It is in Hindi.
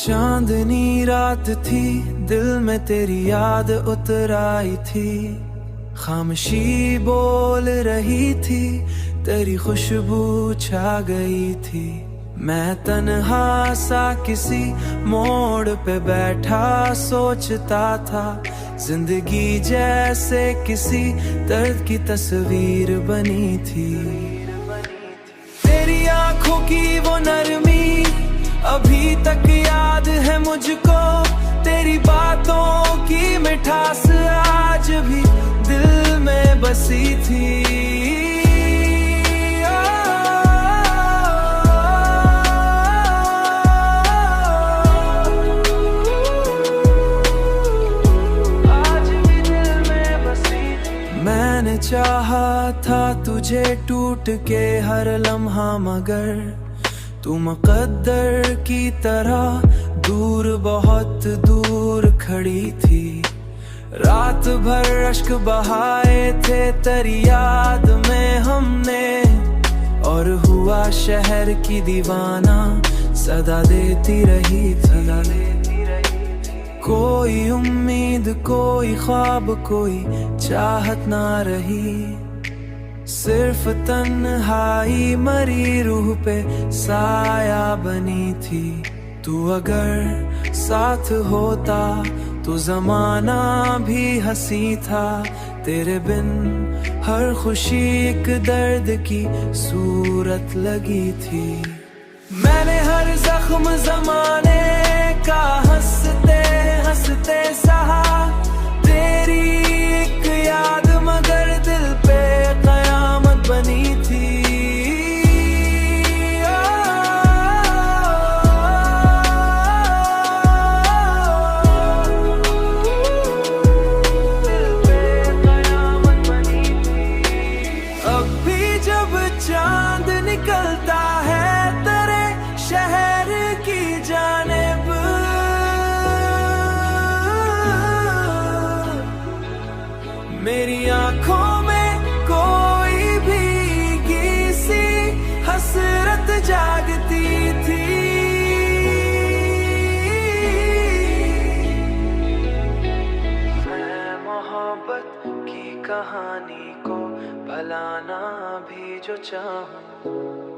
चांदनी रात थी, दिल में तेरी याद उतर आई थी। खामोशी बोल रही थी, तेरी खुशबू छा गई थी। मैं तन्हा सा किसी मोड़ पे बैठा सोचता था, जिंदगी जैसे किसी दर्द की तस्वीर बनी थी। तेरी आंखों की वो नरमी अभी तक याद है मुझको, तेरी बातों की मिठास आज भी दिल में बसी थी। आज भी दिल में बसी थी। मैंने चाहा था तुझे टूट के हर लम्हा, मगर तू मुकद्दर की तरह दूर, बहुत दूर खड़ी थी। रात भर अश्क बहाए थे तेरी याद में हमने, और हुआ शहर की दीवाना सदा देती रही थी। कोई उम्मीद, कोई ख्वाब, कोई चाहत ना रही, सिर्फ तन्हाई मरी रूह पे साया बनी थी। तू अगर साथ होता तो जमाना भी हंसी था, तेरे बिन हर खुशी एक दर्द की सूरत लगी थी। मैंने हर जख्म जमाने का हंसते हंसते सहा, तेरी एक याद मगर दिल पे कयामत बनी थी। अब भी जब चांद निकलता है तेरे शहर की जानिब, मेरी आंखों में कोई भीगी सी हसरत जागती थी। मैं मोहब्बत की कहानी को भलाना भी जो चाहूं,